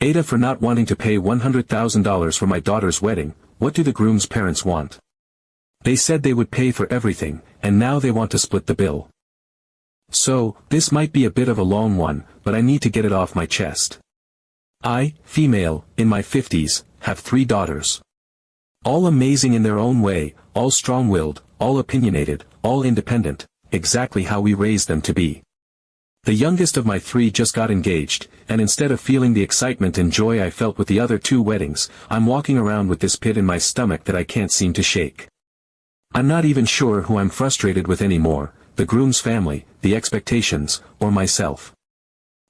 AITAH for not wanting to pay $100,000 for my daughter's wedding. What do the groom's parents want? They said they would pay for everything, and now they want to split the bill. So, this might be a bit of a long one, but I need to get it off my chest. I, female, in my 50s, have 3 daughters. All amazing in their own way, all strong-willed, all opinionated, all independent, exactly how we raised them to be. The youngest of my 3 just got engaged, and instead of feeling the excitement and joy I felt with the other 2 weddings, I'm walking around with this pit in my stomach that I can't seem to shake. I'm not even sure who I'm frustrated with anymore, the groom's family, the expectations, or myself.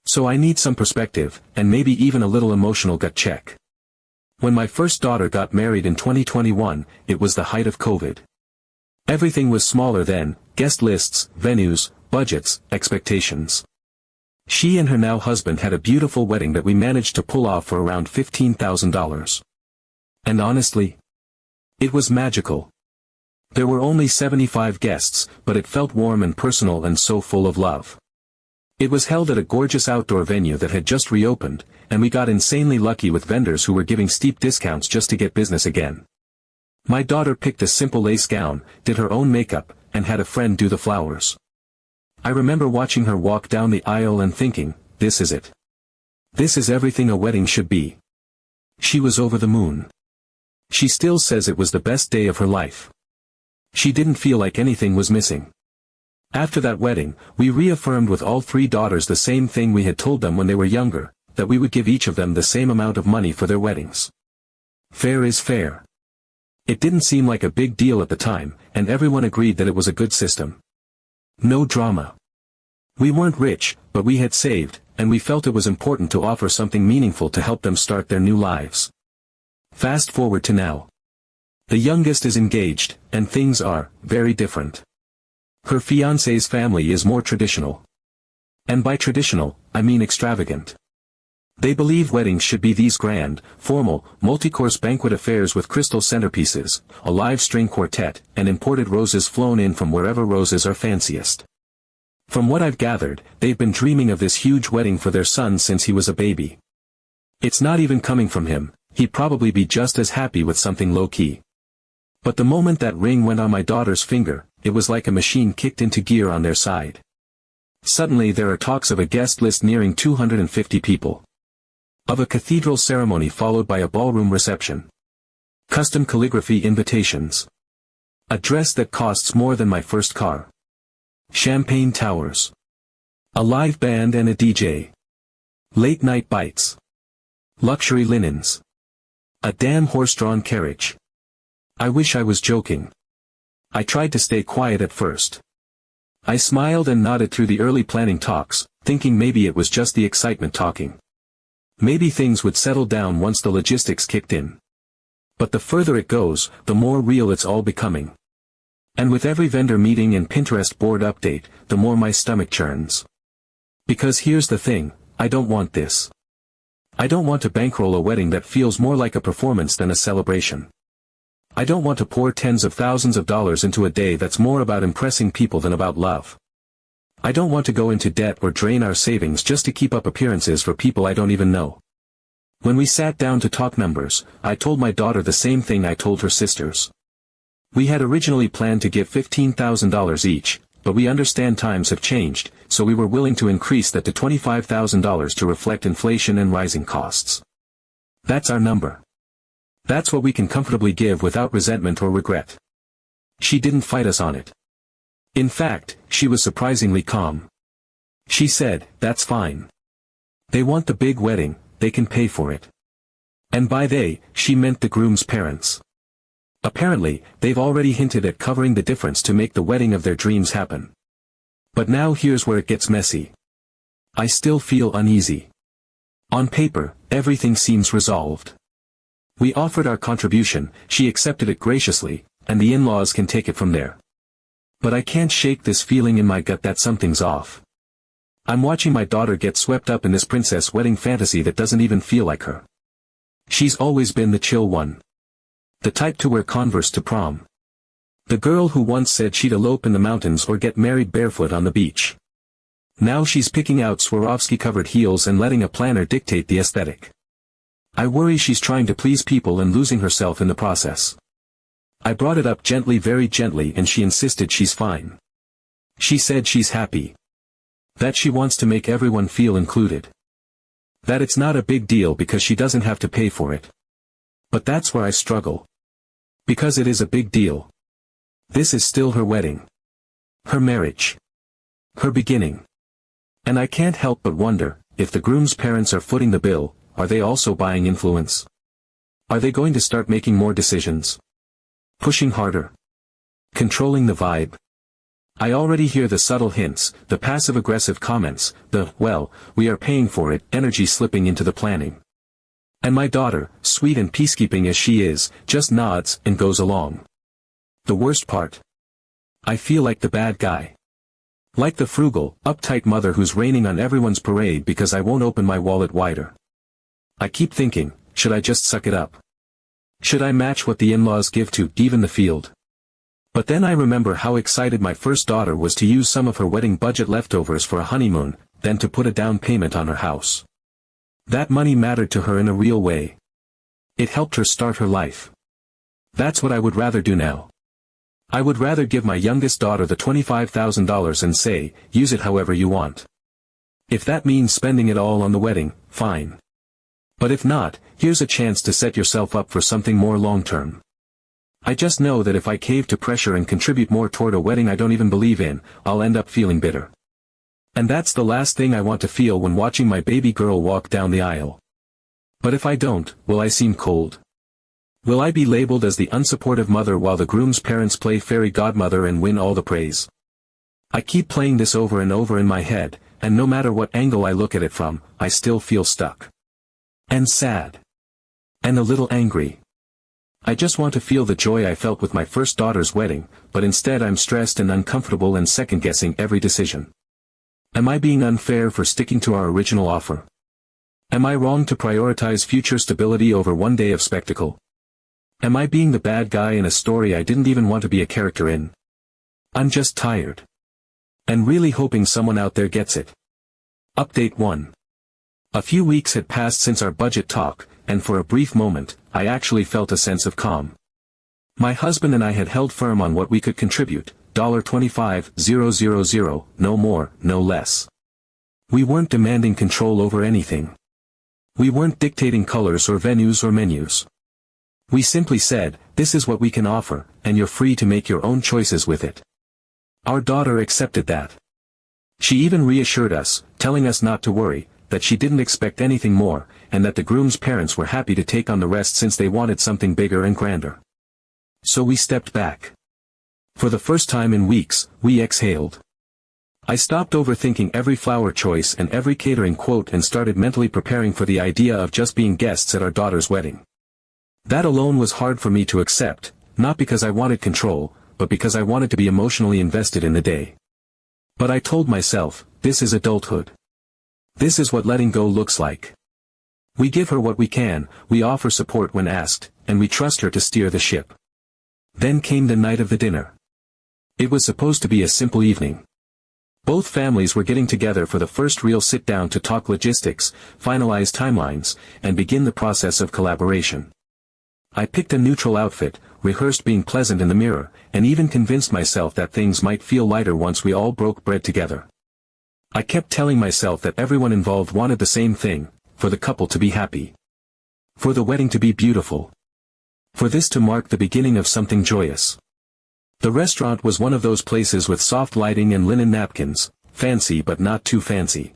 So I need some perspective, and maybe even a little emotional gut check. When my first daughter got married in 2021, it was the height of COVID. Everything was smaller then, guest lists, venues, budgets, expectations. She and her now husband had a beautiful wedding that we managed to pull off for around $15,000. And honestly, it was magical. There were only 75 guests, but it felt warm and personal and so full of love. It was held at a gorgeous outdoor venue that had just reopened, and we got insanely lucky with vendors who were giving steep discounts just to get business again. My daughter picked a simple lace gown, did her own makeup, and had a friend do the flowers. I remember watching her walk down the aisle and thinking, this is it. This is everything a wedding should be. She was over the moon. She still says it was the best day of her life. She didn't feel like anything was missing. After that wedding, we reaffirmed with all 3 daughters the same thing we had told them when they were younger, that we would give each of them the same amount of money for their weddings. Fair is fair. It didn't seem like a big deal at the time, and everyone agreed that it was a good system. No drama. We weren't rich, but we had saved, and we felt it was important to offer something meaningful to help them start their new lives. Fast forward to now. The youngest is engaged, and things are very different. Her fiancé's family is more traditional. And by traditional, I mean extravagant. They believe weddings should be these grand, formal, multi-course banquet affairs with crystal centerpieces, a live string quartet, and imported roses flown in from wherever roses are fanciest. From what I've gathered, they've been dreaming of this huge wedding for their son since he was a baby. It's not even coming from him, he'd probably be just as happy with something low-key. But the moment that ring went on my daughter's finger, it was like a machine kicked into gear on their side. Suddenly there are talks of a guest list nearing 250 people. Of a cathedral ceremony followed by a ballroom reception. Custom calligraphy invitations. A dress that costs more than my first car. Champagne towers. A live band and a DJ. Late night bites. Luxury linens. A damn horse-drawn carriage. I wish I was joking. I tried to stay quiet at first. I smiled and nodded through the early planning talks, thinking maybe it was just the excitement talking. Maybe things would settle down once the logistics kicked in. But the further it goes, the more real it's all becoming. And with every vendor meeting and Pinterest board update, the more my stomach churns. Because here's the thing, I don't want this. I don't want to bankroll a wedding that feels more like a performance than a celebration. I don't want to pour tens of thousands of dollars into a day that's more about impressing people than about love. I don't want to go into debt or drain our savings just to keep up appearances for people I don't even know. When we sat down to talk numbers, I told my daughter the same thing I told her sisters. We had originally planned to give $15,000 each, but we understand times have changed, so we were willing to increase that to $25,000 to reflect inflation and rising costs. That's our number. That's what we can comfortably give without resentment or regret. She didn't fight us on it. In fact, she was surprisingly calm. She said, that's fine. They want the big wedding, they can pay for it. And by they, she meant the groom's parents. Apparently, they've already hinted at covering the difference to make the wedding of their dreams happen. But now here's where it gets messy. I still feel uneasy. On paper, everything seems resolved. We offered our contribution, she accepted it graciously, and the in-laws can take it from there. But I can't shake this feeling in my gut that something's off. I'm watching my daughter get swept up in this princess wedding fantasy that doesn't even feel like her. She's always been the chill one. The type to wear Converse to prom. The girl who once said she'd elope in the mountains or get married barefoot on the beach. Now she's picking out Swarovski-covered heels and letting a planner dictate the aesthetic. I worry she's trying to please people and losing herself in the process. I brought it up gently, very gently, and she insisted she's fine. She said she's happy. That she wants to make everyone feel included. That it's not a big deal because she doesn't have to pay for it. But that's where I struggle. Because it is a big deal. This is still her wedding. Her marriage. Her beginning. And I can't help but wonder, if the groom's parents are footing the bill, are they also buying influence? Are they going to start making more decisions? Pushing harder? Controlling the vibe? I already hear the subtle hints, the passive-aggressive comments, the, well, we are paying for it, energy slipping into the planning. And my daughter, sweet and peacekeeping as she is, just nods and goes along. The worst part? I feel like the bad guy. Like the frugal, uptight mother who's raining on everyone's parade because I won't open my wallet wider. I keep thinking, should I just suck it up? Should I match what the in-laws give to even the field? But then I remember how excited my first daughter was to use some of her wedding budget leftovers for a honeymoon, then to put a down payment on her house. That money mattered to her in a real way. It helped her start her life. That's what I would rather do now. I would rather give my youngest daughter the $25,000 and say, use it however you want. If that means spending it all on the wedding, fine. But if not, here's a chance to set yourself up for something more long-term. I just know that if I cave to pressure and contribute more toward a wedding I don't even believe in, I'll end up feeling bitter. And that's the last thing I want to feel when watching my baby girl walk down the aisle. But if I don't, will I seem cold? Will I be labeled as the unsupportive mother while the groom's parents play fairy godmother and win all the praise? I keep playing this over and over in my head, and no matter what angle I look at it from, I still feel stuck. And sad. And a little angry. I just want to feel the joy I felt with my first daughter's wedding, but instead I'm stressed and uncomfortable and second-guessing every decision. Am I being unfair for sticking to our original offer? Am I wrong to prioritize future stability over one day of spectacle? Am I being the bad guy in a story I didn't even want to be a character in? I'm just tired. And really hoping someone out there gets it. Update 1. A few weeks had passed since our budget talk, and for a brief moment, I actually felt a sense of calm. My husband and I had held firm on what we could contribute, $25,000, no more, no less. We weren't demanding control over anything. We weren't dictating colors or venues or menus. We simply said, this is what we can offer, and you're free to make your own choices with it. Our daughter accepted that. She even reassured us, telling us not to worry, that she didn't expect anything more, and that the groom's parents were happy to take on the rest since they wanted something bigger and grander. So we stepped back. For the first time in weeks, we exhaled. I stopped overthinking every flower choice and every catering quote and started mentally preparing for the idea of just being guests at our daughter's wedding. That alone was hard for me to accept, not because I wanted control, but because I wanted to be emotionally invested in the day. But I told myself, this is adulthood. This is what letting go looks like. We give her what we can, we offer support when asked, and we trust her to steer the ship. Then came the night of the dinner. It was supposed to be a simple evening. Both families were getting together for the first real sit-down to talk logistics, finalize timelines, and begin the process of collaboration. I picked a neutral outfit, rehearsed being pleasant in the mirror, and even convinced myself that things might feel lighter once we all broke bread together. I kept telling myself that everyone involved wanted the same thing, for the couple to be happy. For the wedding to be beautiful. For this to mark the beginning of something joyous. The restaurant was one of those places with soft lighting and linen napkins, fancy but not too fancy.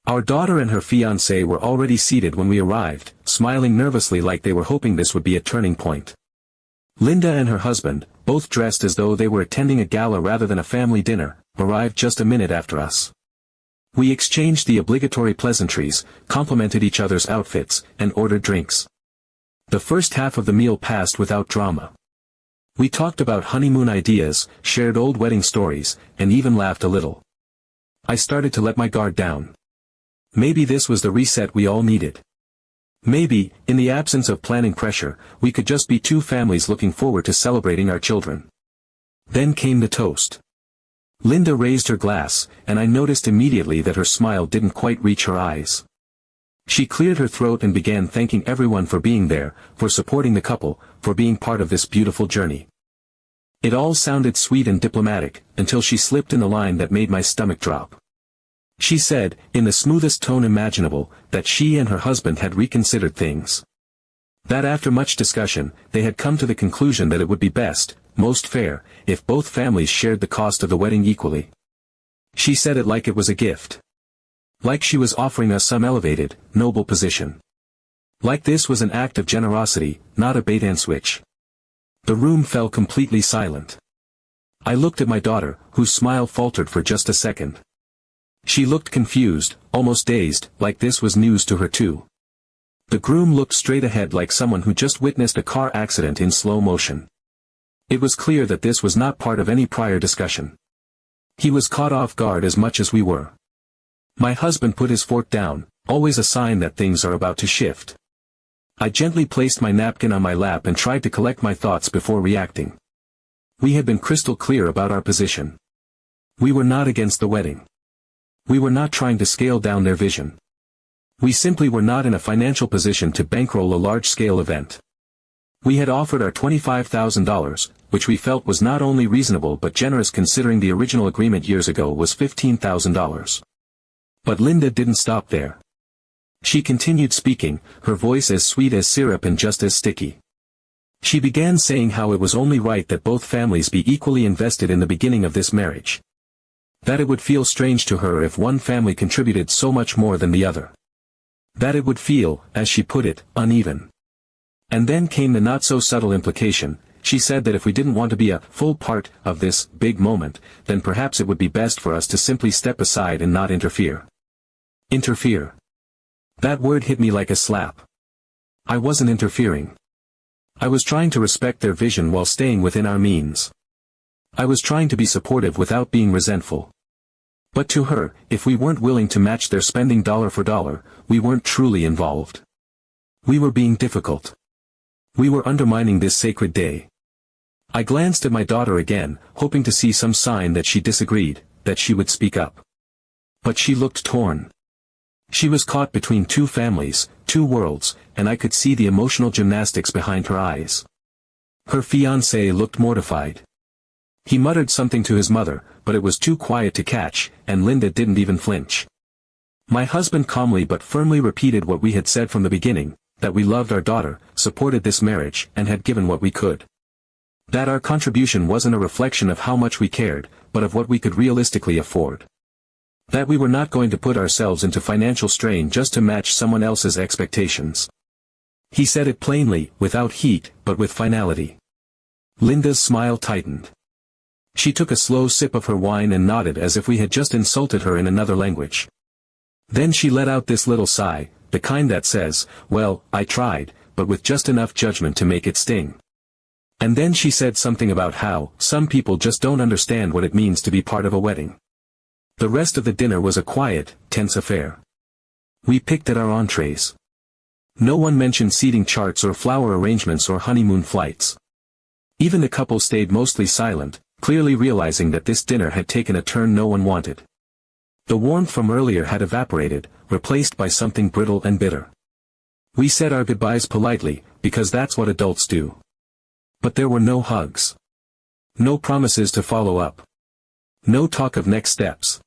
Our daughter and her fiancé were already seated when we arrived, smiling nervously like they were hoping this would be a turning point. Linda and her husband, both dressed as though they were attending a gala rather than a family dinner, arrived just a minute after us. We exchanged the obligatory pleasantries, complimented each other's outfits, and ordered drinks. The first half of the meal passed without drama. We talked about honeymoon ideas, shared old wedding stories, and even laughed a little. I started to let my guard down. Maybe this was the reset we all needed. Maybe, in the absence of planning pressure, we could just be two families looking forward to celebrating our children. Then came the toast. Linda raised her glass, and I noticed immediately that her smile didn't quite reach her eyes. She cleared her throat and began thanking everyone for being there, for supporting the couple, for being part of this beautiful journey. It all sounded sweet and diplomatic, until she slipped in the line that made my stomach drop. She said, in the smoothest tone imaginable, that she and her husband had reconsidered things. That after much discussion, they had come to the conclusion that it would be best, most fair, if both families shared the cost of the wedding equally. She said it like it was a gift. Like she was offering us some elevated, noble position. Like this was an act of generosity, not a bait-and-switch. The room fell completely silent. I looked at my daughter, whose smile faltered for just a second. She looked confused, almost dazed, like this was news to her too. The groom looked straight ahead like someone who just witnessed a car accident in slow motion. It was clear that this was not part of any prior discussion. He was caught off guard as much as we were. My husband put his fork down, always a sign that things are about to shift. I gently placed my napkin on my lap and tried to collect my thoughts before reacting. We had been crystal clear about our position. We were not against the wedding. We were not trying to scale down their vision. We simply were not in a financial position to bankroll a large-scale event. We had offered our $25,000, which we felt was not only reasonable but generous considering the original agreement years ago was $15,000. But Linda didn't stop there. She continued speaking, her voice as sweet as syrup and just as sticky. She began saying how it was only right that both families be equally invested in the beginning of this marriage. That it would feel strange to her if one family contributed so much more than the other. That it would feel, as she put it, uneven. And then came the not-so-subtle implication. She said that if we didn't want to be a full part of this big moment, then perhaps it would be best for us to simply step aside and not interfere. Interfere. That word hit me like a slap. I wasn't interfering. I was trying to respect their vision while staying within our means. I was trying to be supportive without being resentful. But to her, if we weren't willing to match their spending dollar for dollar, we weren't truly involved. We were being difficult. We were undermining this sacred day. I glanced at my daughter again, hoping to see some sign that she disagreed, that she would speak up. But she looked torn. She was caught between two families, two worlds, and I could see the emotional gymnastics behind her eyes. Her fiancé looked mortified. He muttered something to his mother, but it was too quiet to catch, and Linda didn't even flinch. My husband calmly but firmly repeated what we had said from the beginning, that we loved our daughter, supported this marriage, and had given what we could. That our contribution wasn't a reflection of how much we cared, but of what we could realistically afford. That we were not going to put ourselves into financial strain just to match someone else's expectations. He said it plainly, without heat, but with finality. Linda's smile tightened. She took a slow sip of her wine and nodded as if we had just insulted her in another language. Then she let out this little sigh, the kind that says, well, I tried, but with just enough judgment to make it sting. And then she said something about how some people just don't understand what it means to be part of a wedding. The rest of the dinner was a quiet, tense affair. We picked at our entrees. No one mentioned seating charts or flower arrangements or honeymoon flights. Even the couple stayed mostly silent, clearly realizing that this dinner had taken a turn no one wanted. The warmth from earlier had evaporated, replaced by something brittle and bitter. We said our goodbyes politely, because that's what adults do. But there were no hugs. No promises to follow up. No talk of next steps.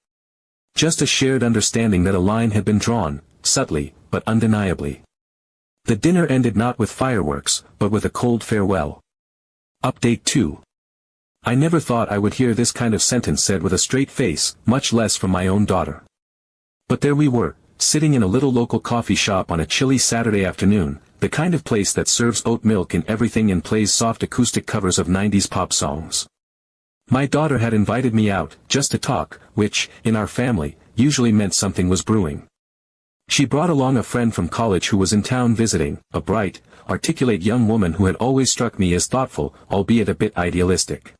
Just a shared understanding that a line had been drawn, subtly, but undeniably. The dinner ended not with fireworks, but with a cold farewell. Update 2. I never thought I would hear this kind of sentence said with a straight face, much less from my own daughter. But there we were, sitting in a little local coffee shop on a chilly Saturday afternoon, the kind of place that serves oat milk in everything and plays soft acoustic covers of 90s pop songs. My daughter had invited me out, just to talk, which, in our family, usually meant something was brewing. She brought along a friend from college who was in town visiting, a bright, articulate young woman who had always struck me as thoughtful, albeit a bit idealistic.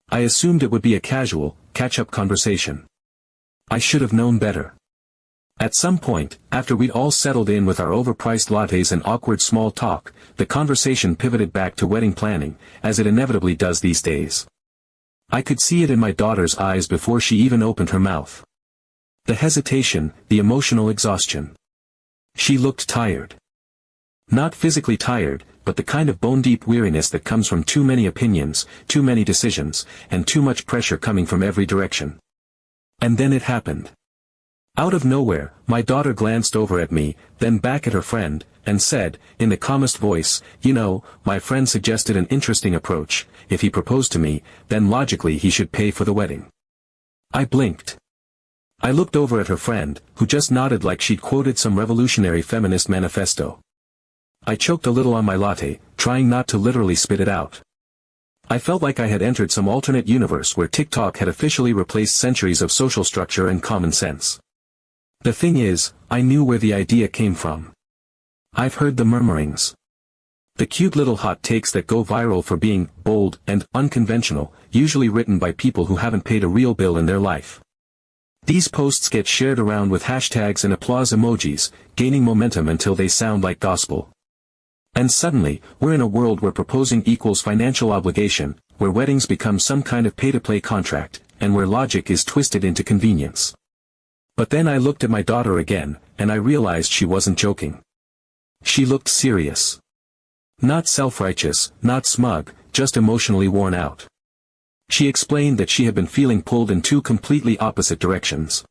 I assumed it would be a casual, catch-up conversation. I should have known better. At some point, after we'd all settled in with our overpriced lattes and awkward small talk, the conversation pivoted back to wedding planning, as it inevitably does these days. I could see it in my daughter's eyes before she even opened her mouth. The hesitation, the emotional exhaustion. She looked tired. Not physically tired, but the kind of bone-deep weariness that comes from too many opinions, too many decisions, and too much pressure coming from every direction. And then it happened. Out of nowhere, my daughter glanced over at me, then back at her friend, and said, in the calmest voice, "You know, my friend suggested an interesting approach. If he proposed to me, then logically he should pay for the wedding." I blinked. I looked over at her friend, who just nodded like she'd quoted some revolutionary feminist manifesto. I choked a little on my latte, trying not to literally spit it out. I felt like I had entered some alternate universe where TikTok had officially replaced centuries of social structure and common sense. The thing is, I knew where the idea came from. I've heard the murmurings. The cute little hot takes that go viral for being bold and unconventional, usually written by people who haven't paid a real bill in their life. These posts get shared around with hashtags and applause emojis, gaining momentum until they sound like gospel. And suddenly, we're in a world where proposing equals financial obligation, where weddings become some kind of pay-to-play contract, and where logic is twisted into convenience. But then I looked at my daughter again, and I realized she wasn't joking. She looked serious. Not self-righteous, not smug, just emotionally worn out. She explained that she had been feeling pulled in two completely opposite directions.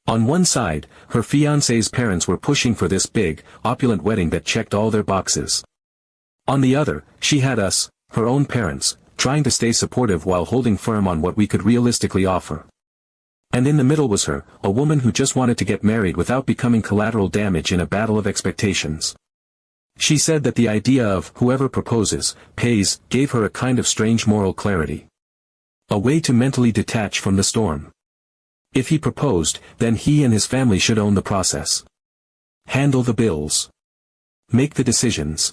On one side, her fiancé's parents were pushing for this big, opulent wedding that checked all their boxes. On the other, she had us, her own parents, trying to stay supportive while holding firm on what we could realistically offer. And in the middle was her, a woman who just wanted to get married without becoming collateral damage in a battle of expectations. She said that the idea of whoever proposes, pays, gave her a kind of strange moral clarity. A way to mentally detach from the storm. If he proposed, then he and his family should own the process. Handle the bills. Make the decisions.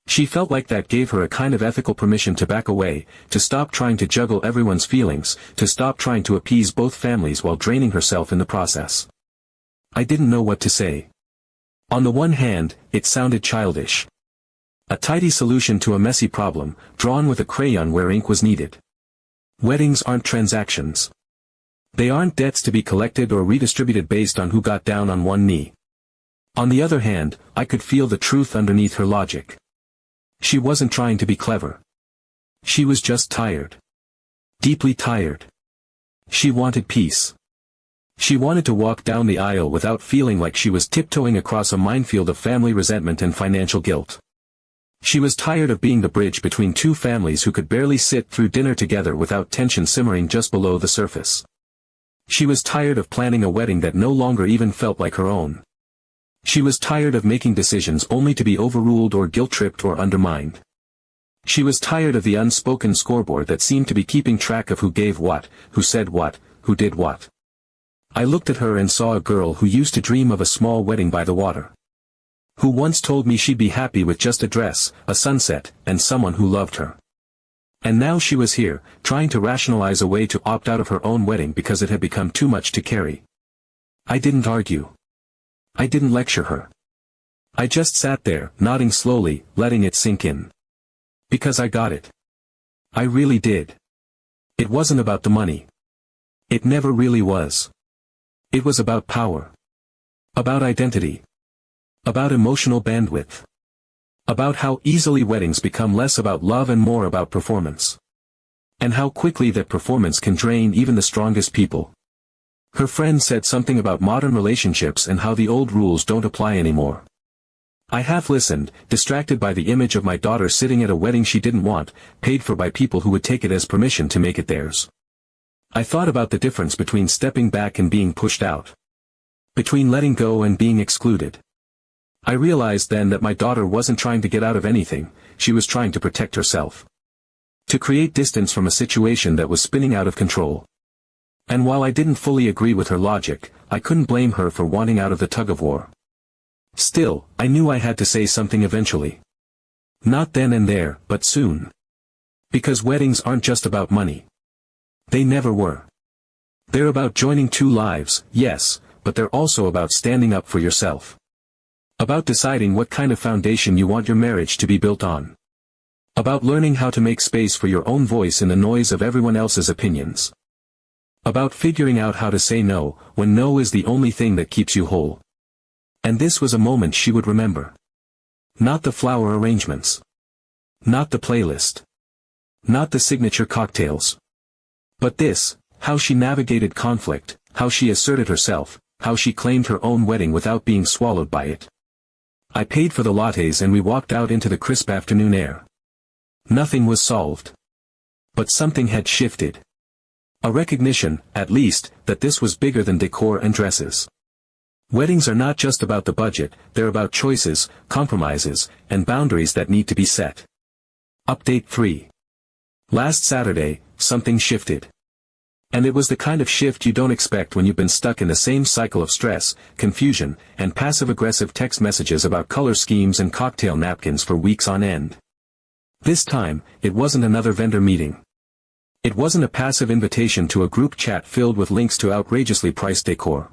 She felt like that gave her a kind of ethical permission to back away, to stop trying to juggle everyone's feelings, to stop trying to appease both families while draining herself in the process. I didn't know what to say. On the one hand, it sounded childish. A tidy solution to a messy problem, drawn with a crayon where ink was needed. Weddings aren't transactions. They aren't debts to be collected or redistributed based on who got down on one knee. On the other hand, I could feel the truth underneath her logic. She wasn't trying to be clever. She was just tired. Deeply tired. She wanted peace. She wanted to walk down the aisle without feeling like she was tiptoeing across a minefield of family resentment and financial guilt. She was tired of being the bridge between two families who could barely sit through dinner together without tension simmering just below the surface. She was tired of planning a wedding that no longer even felt like her own. She was tired of making decisions only to be overruled or guilt-tripped or undermined. She was tired of the unspoken scoreboard that seemed to be keeping track of who gave what, who said what, who did what. I looked at her and saw a girl who used to dream of a small wedding by the water. Who once told me she'd be happy with just a dress, a sunset, and someone who loved her. And now she was here, trying to rationalize a way to opt out of her own wedding because it had become too much to carry. I didn't argue. I didn't lecture her. I just sat there, nodding slowly, letting it sink in. Because I got it. I really did. It wasn't about the money. It never really was. It was about power. About identity. About emotional bandwidth. About how easily weddings become less about love and more about performance. And how quickly that performance can drain even the strongest people. Her friend said something about modern relationships and how the old rules don't apply anymore. I half listened, distracted by the image of my daughter sitting at a wedding she didn't want, paid for by people who would take it as permission to make it theirs. I thought about the difference between stepping back and being pushed out. Between letting go and being excluded. I realized then that my daughter wasn't trying to get out of anything, she was trying to protect herself. To create distance from a situation that was spinning out of control. And while I didn't fully agree with her logic, I couldn't blame her for wanting out of the tug-of-war. Still, I knew I had to say something eventually. Not then and there, but soon. Because weddings aren't just about money. They never were. They're about joining two lives, yes, but they're also about standing up for yourself. About deciding what kind of foundation you want your marriage to be built on. About learning how to make space for your own voice in the noise of everyone else's opinions. About figuring out how to say no, when no is the only thing that keeps you whole. And this was a moment she would remember. Not the flower arrangements. Not the playlist. Not the signature cocktails. But this, how she navigated conflict, how she asserted herself, how she claimed her own wedding without being swallowed by it. I paid for the lattes and we walked out into the crisp afternoon air. Nothing was solved. But something had shifted. A recognition, at least, that this was bigger than decor and dresses. Weddings are not just about the budget, they're about choices, compromises, and boundaries that need to be set. Update 3. Last Saturday, something shifted. And it was the kind of shift you don't expect when you've been stuck in the same cycle of stress, confusion, and passive-aggressive text messages about color schemes and cocktail napkins for weeks on end. This time, it wasn't another vendor meeting. It wasn't a passive invitation to a group chat filled with links to outrageously priced decor.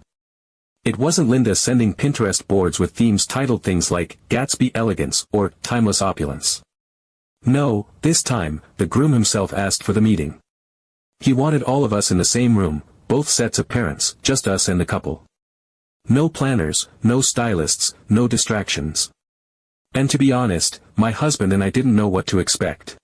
It wasn't Linda sending Pinterest boards with themes titled things like Gatsby Elegance or Timeless Opulence. No, this time, the groom himself asked for the meeting. He wanted all of us in the same room, both sets of parents, just us and the couple. No planners, no stylists, no distractions. And to be honest, my husband and I didn't know what to expect.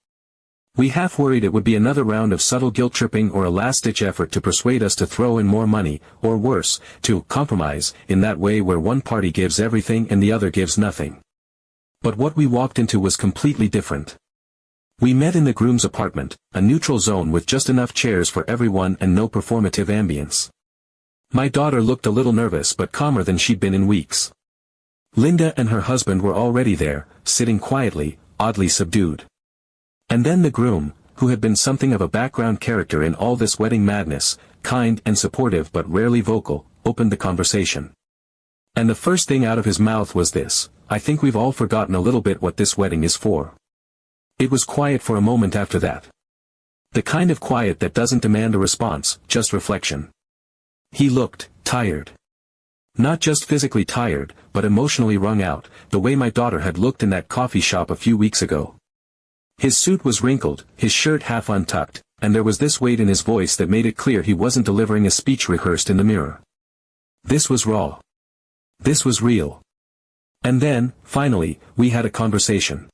We half worried it would be another round of subtle guilt-tripping or a last-ditch effort to persuade us to throw in more money, or worse, to compromise, in that way where one party gives everything and the other gives nothing. But what we walked into was completely different. We met in the groom's apartment, a neutral zone with just enough chairs for everyone and no performative ambience. My daughter looked a little nervous but calmer than she'd been in weeks. Linda and her husband were already there, sitting quietly, oddly subdued. And then the groom, who had been something of a background character in all this wedding madness, kind and supportive but rarely vocal, opened the conversation. And the first thing out of his mouth was this: I think we've all forgotten a little bit what this wedding is for. It was quiet for a moment after that. The kind of quiet that doesn't demand a response, just reflection. He looked tired. Not just physically tired, but emotionally wrung out, the way my daughter had looked in that coffee shop a few weeks ago. His suit was wrinkled, his shirt half untucked, and there was this weight in his voice that made it clear he wasn't delivering a speech rehearsed in the mirror. This was raw. This was real. And then, finally, we had a conversation.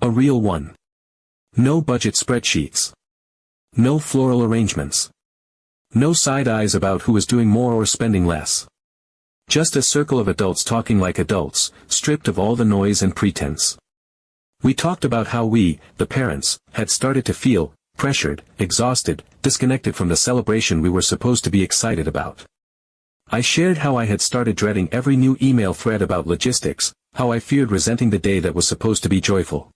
A real one. No budget spreadsheets. No floral arrangements. No side eyes about who was doing more or spending less. Just a circle of adults talking like adults, stripped of all the noise and pretense. We talked about how we, the parents, had started to feel pressured, exhausted, disconnected from the celebration we were supposed to be excited about. I shared how I had started dreading every new email thread about logistics, how I feared resenting the day that was supposed to be joyful.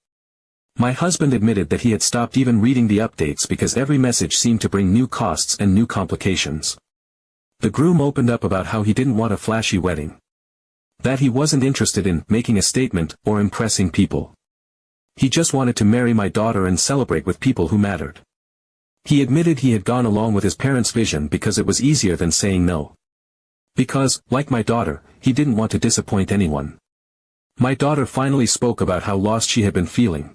My husband admitted that he had stopped even reading the updates because every message seemed to bring new costs and new complications. The groom opened up about how he didn't want a flashy wedding. That he wasn't interested in making a statement or impressing people. He just wanted to marry my daughter and celebrate with people who mattered. He admitted he had gone along with his parents' vision because it was easier than saying no. Because, like my daughter, he didn't want to disappoint anyone. My daughter finally spoke about how lost she had been feeling.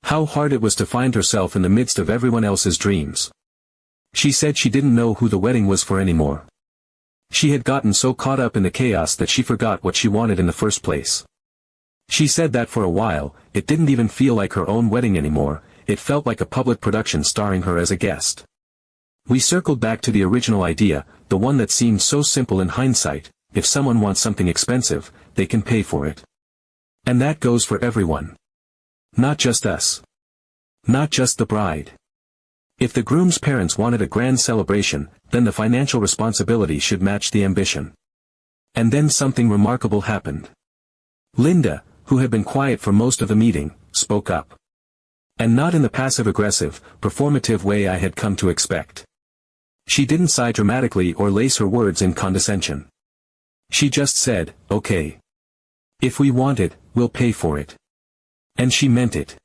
How hard it was to find herself in the midst of everyone else's dreams. She said she didn't know who the wedding was for anymore. She had gotten so caught up in the chaos that she forgot what she wanted in the first place. She said that for a while, it didn't even feel like her own wedding anymore, it felt like a public production starring her as a guest. We circled back to the original idea, the one that seemed so simple in hindsight: if someone wants something expensive, they can pay for it. And that goes for everyone. Not just us. Not just the bride. If the groom's parents wanted a grand celebration, then the financial responsibility should match the ambition. And then something remarkable happened. Linda, who had been quiet for most of the meeting, spoke up. And not in the passive-aggressive, performative way I had come to expect. She didn't sigh dramatically or lace her words in condescension. She just said, "Okay. If we want it, we'll pay for it." And she meant it.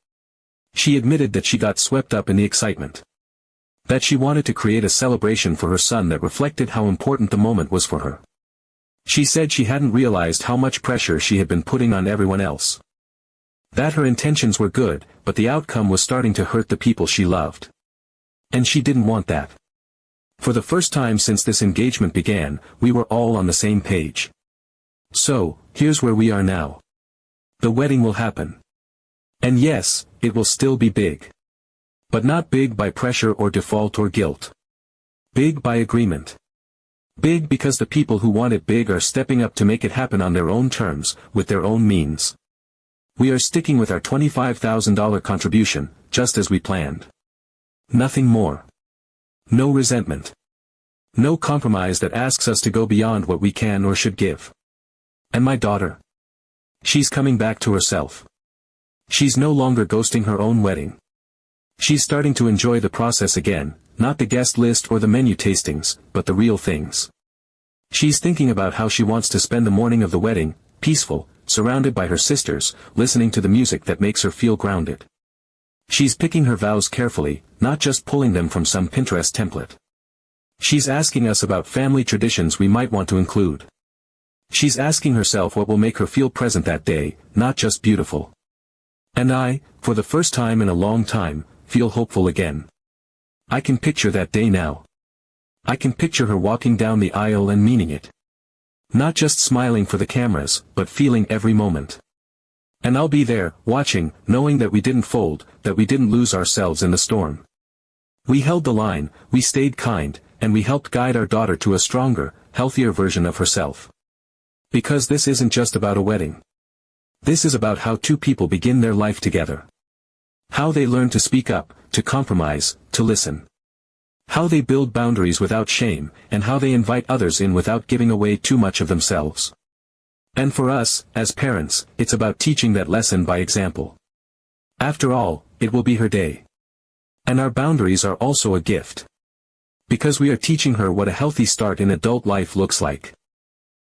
She admitted that she got swept up in the excitement. That she wanted to create a celebration for her son that reflected how important the moment was for her. She said she hadn't realized how much pressure she had been putting on everyone else. That her intentions were good, but the outcome was starting to hurt the people she loved. And she didn't want that. For the first time since this engagement began, we were all on the same page. So, here's where we are now. The wedding will happen. And yes, it will still be big. But not big by pressure or default or guilt. Big by agreement. Big because the people who want it big are stepping up to make it happen on their own terms, with their own means. We are sticking with our $25,000 contribution, just as we planned. Nothing more. No resentment. No compromise that asks us to go beyond what we can or should give. And my daughter? She's coming back to herself. She's no longer ghosting her own wedding. She's starting to enjoy the process again, not the guest list or the menu tastings, but the real things. She's thinking about how she wants to spend the morning of the wedding, peaceful, surrounded by her sisters, listening to the music that makes her feel grounded. She's picking her vows carefully, not just pulling them from some Pinterest template. She's asking us about family traditions we might want to include. She's asking herself what will make her feel present that day, not just beautiful. And I, for the first time in a long time, feel hopeful again. I can picture that day now. I can picture her walking down the aisle and meaning it. Not just smiling for the cameras, but feeling every moment. And I'll be there, watching, knowing that we didn't fold, that we didn't lose ourselves in the storm. We held the line, we stayed kind, and we helped guide our daughter to a stronger, healthier version of herself. Because this isn't just about a wedding. This is about how two people begin their life together. How they learn to speak up, to compromise, to listen. How they build boundaries without shame, and how they invite others in without giving away too much of themselves. And for us, as parents, it's about teaching that lesson by example. After all, it will be her day. And our boundaries are also a gift. Because we are teaching her what a healthy start in adult life looks like.